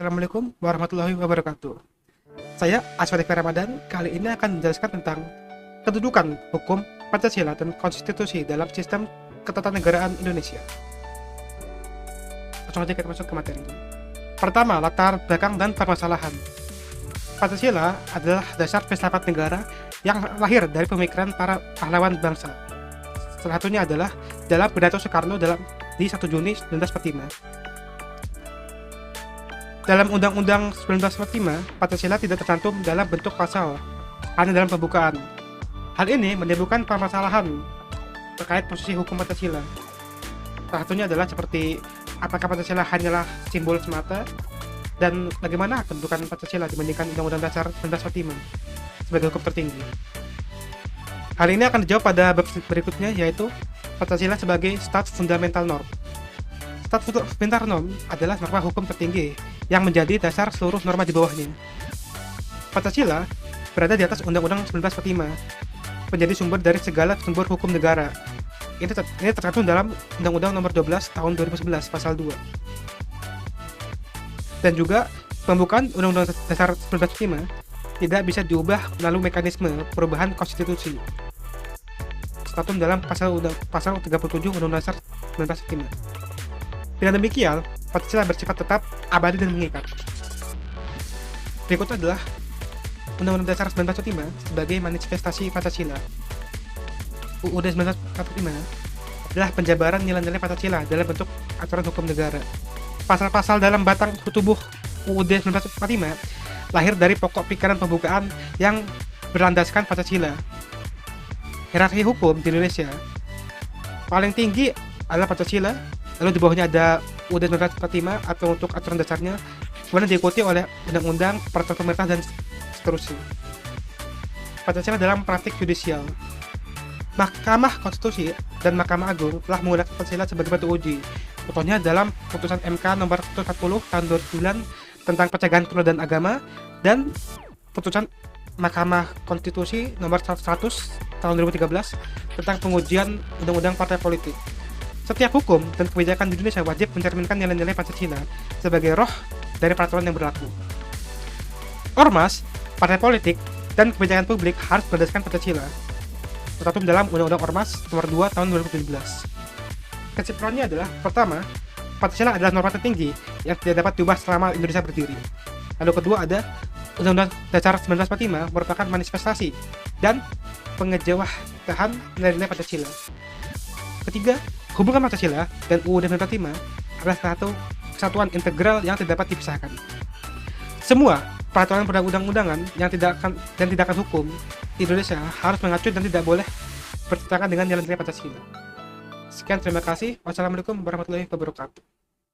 Assalamualaikum warahmatullahi wabarakatuh. Saya Aswadik Ramadan. Kali ini akan menjelaskan tentang kedudukan hukum Pancasila dan konstitusi dalam sistem ketatanegaraan Indonesia. Langsung aja kita masuk ke materi. Pertama, latar belakang dan permasalahan. Pancasila adalah dasar filsafat negara yang lahir dari pemikiran para pahlawan bangsa. Salah satunya adalah dalam pidato Soekarno di 1 Juni 1945. Dalam Undang-Undang 1945, Pancasila tidak tercantum dalam bentuk pasal, hanya dalam pembukaan. Hal ini menimbulkan permasalahan terkait posisi hukum Pancasila. Salah satunya adalah seperti apakah Pancasila hanyalah simbol semata, dan bagaimana kedudukan Pancasila dibandingkan Undang-Undang Dasar 1945 sebagai hukum tertinggi. Hal ini akan dijawab pada bab berikutnya, yaitu Pancasila sebagai Stat Fundamental Norm. Stat Fundamental Norm adalah norma hukum tertinggi yang menjadi dasar seluruh norma di bawahnya. Pancasila berada di atas Undang-Undang 1945, menjadi sumber dari segala sumber hukum negara. Ini tercantum dalam Undang-Undang Nomor 12 Tahun 2011 Pasal 2. Dan juga pembukaan Undang-Undang Dasar 1945 tidak bisa diubah melalui mekanisme perubahan konstitusi. Tercantum dalam pasal 37 Undang-Undang Dasar 1945. Dengan demikian, Pancasila bersifat tetap, abadi, dan mengikat. Berikut adalah Undang-Undang Dasar 1945 sebagai manifestasi Pancasila. UUD 1945 adalah penjabaran nilai-nilai Pancasila dalam bentuk aturan hukum negara. Pasal-pasal dalam batang tubuh UUD 1945 lahir dari pokok pikiran pembukaan yang berlandaskan Pancasila. Hierarki hukum di Indonesia paling tinggi adalah Pancasila, lalu di bawahnya ada UUD 1945 atau untuk aturan dasarnya, kemudian diikuti oleh undang-undang, peraturan pemerintah, dan seterusnya. Pancasila dalam praktik yudisial. Mahkamah Konstitusi dan Mahkamah Agung telah menggunakan Pancasila sebagai batu uji. Contohnya dalam putusan MK nomor 140 tahun 2009 tentang pencegahan penodaan agama, dan putusan Mahkamah Konstitusi nomor 100 tahun 2013 tentang pengujian undang-undang partai politik. Setiap hukum dan kebijakan di Indonesia wajib mencerminkan nilai-nilai Pancasila sebagai roh dari peraturan yang berlaku. Ormas, partai politik, dan kebijakan publik harus berdasarkan Pancasila, tercantum dalam Undang-Undang Ormas Nomor 2 Tahun 2017. Kesimpulannya adalah, pertama, Pancasila adalah norma tertinggi yang tidak dapat diubah selama Indonesia berdiri. Lalu kedua ada Undang-Undang Dasar 1945 merupakan manifestasi dan pengejawatahan nilai-nilai Pancasila. Ketiga, hubungan Pancasila dan UUD 1945 adalah satu kesatuan integral yang tidak dapat dipisahkan. Semua peraturan perundang-undangan yang tidak akan hukum di Indonesia harus mengacu dan tidak boleh bertentangan dengan nilai-nilai Pancasila. Sekian, terima kasih. Wassalamualaikum warahmatullahi wabarakatuh.